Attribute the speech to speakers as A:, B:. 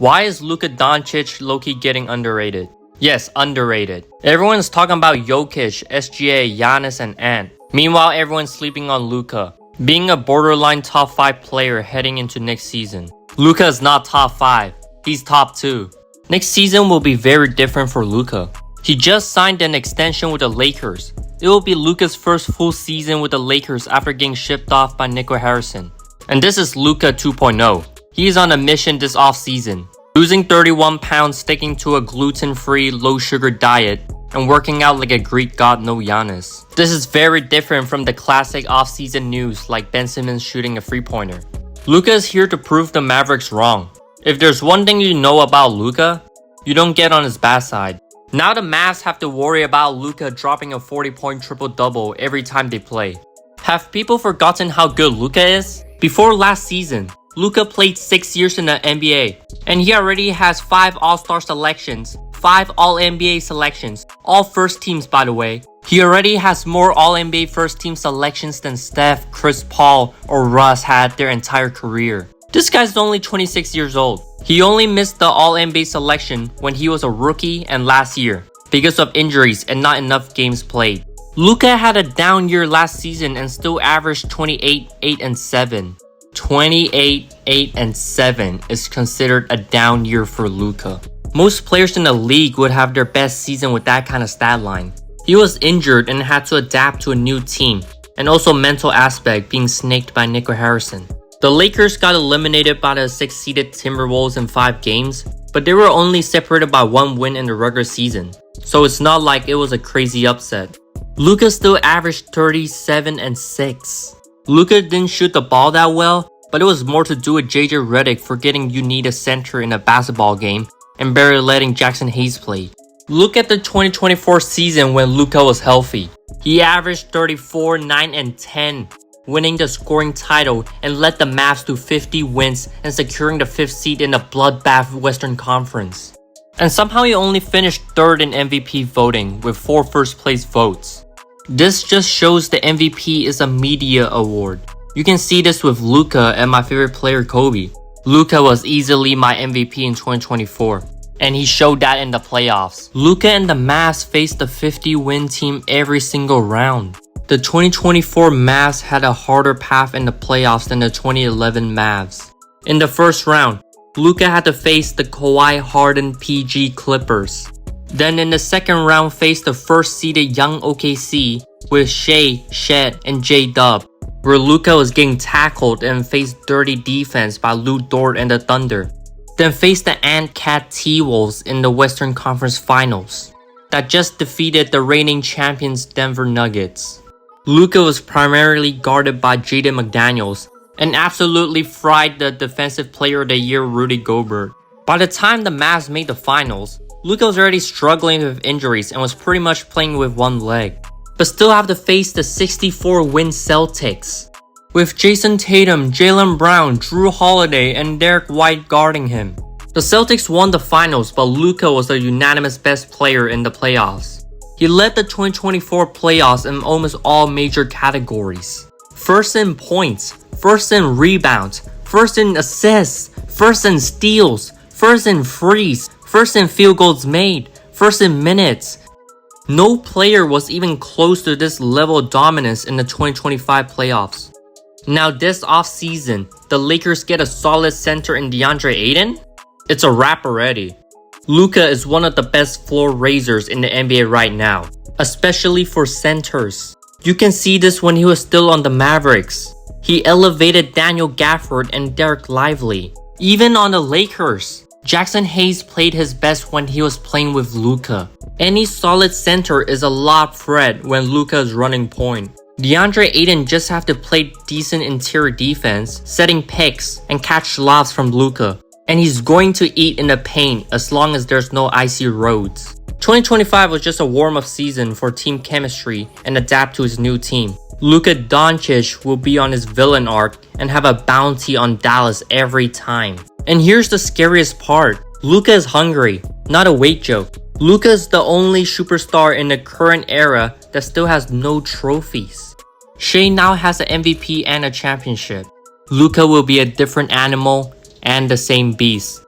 A: Why is Luka Doncic low-key getting underrated? Yes, underrated. Everyone's talking about Jokic, SGA, Giannis, and Ant. Meanwhile, everyone's sleeping on Luka, being a borderline top 5 player heading into next season. Luka is not top 5, he's top 2. Next season will be very different for Luka. He just signed an extension with the Lakers. It will be Luka's first full season with the Lakers after getting shipped off by Nico Harrison. And this is Luka 2.0. He is on a mission this offseason, losing 31 pounds, sticking to a gluten-free, low-sugar diet, and working out like a Greek god no Giannis. This is very different from the classic offseason news like Ben Simmons shooting a three-pointer. Luka is here to prove the Mavericks wrong. If there's one thing you know about Luka, you don't get on his bad side. Now the Mavs have to worry about Luka dropping a 40-point triple-double every time they play. Have people forgotten how good Luka is? Before last season, Luka played 6 years in the NBA, and he already has 5 All-Star selections, 5 All-NBA selections, all first teams by the way. He already has more All-NBA first team selections than Steph, Chris Paul, or Russ had their entire career. This guy's only 26 years old. He only missed the All-NBA selection when he was a rookie and last year, because of injuries and not enough games played. Luka had a down year last season and still averaged 28, 8, and 7. 28, 8, and 7 is considered a down year for Luka. Most players in the league would have their best season with that kind of stat line. He was injured and had to adapt to a new team, and also mental aspect being snaked by Nico Harrison. The Lakers got eliminated by the 6-seeded Timberwolves in 5 games, but they were only separated by 1 win in the regular season, so it's not like it was a crazy upset. Luka still averaged 37 and 6. Luka didn't shoot the ball that well, but it was more to do with JJ Redick forgetting you need a center in a basketball game and barely letting Jackson Hayes play. Look at the 2024 season when Luka was healthy. He averaged 34, 9, and 10, winning the scoring title and led the Mavs to 50 wins and securing the 5th seed in the bloodbath Western Conference. And somehow he only finished 3rd in MVP voting with 4 first place votes. This just shows the MVP is a media award. You can see this with Luka and my favorite player Kobe. Luka was easily my MVP in 2024, and he showed that in the playoffs. Luka and the Mavs faced a 50-win team every single round. The 2024 Mavs had a harder path in the playoffs than the 2011 Mavs. In the first round, Luka had to face the Kawhi Harden PG Clippers. Then in the second round faced the first-seeded young OKC with Shea, Shed, and J-Dub, where Luka was getting tackled and faced dirty defense by Lou Dort and the Thunder. Then faced the Ant-Cat T-Wolves in the Western Conference Finals that just defeated the reigning champions Denver Nuggets. Luka was primarily guarded by Jaden McDaniels and absolutely fried the Defensive Player of the Year Rudy Gobert. By the time the Mavs made the finals, Luka was already struggling with injuries and was pretty much playing with one leg, but still have to face the 64-win Celtics, with Jason Tatum, Jaylen Brown, Drew Holiday, and Derek White guarding him. The Celtics won the finals, but Luka was the unanimous best player in the playoffs. He led the 2024 playoffs in almost all major categories. First in points, first in rebounds, first in assists, first in steals, first in threes, first in field goals made, first in minutes. No player was even close to this level of dominance in the 2025 playoffs. Now this offseason, the Lakers get a solid center in DeAndre Ayton? It's a wrap already. Luka is one of the best floor raisers in the NBA right now, especially for centers. You can see this when he was still on the Mavericks. He elevated Daniel Gafford and Derek Lively. Even on the Lakers, Jackson Hayes played his best when he was playing with Luka. Any solid center is a lob threat when Luka is running point. DeAndre Ayton just have to play decent interior defense, setting picks, and catch lobs from Luka. And he's going to eat in the paint as long as there's no icy roads. 2025 was just a warm-up season for team chemistry and adapt to his new team. Luka Doncic will be on his villain arc and have a bounty on Dallas every time. And here's the scariest part. Luka is hungry, not a weight joke. Luka is the only superstar in the current era that still has no trophies. Shea now has an MVP and a championship. Luka will be a different animal and the same beast.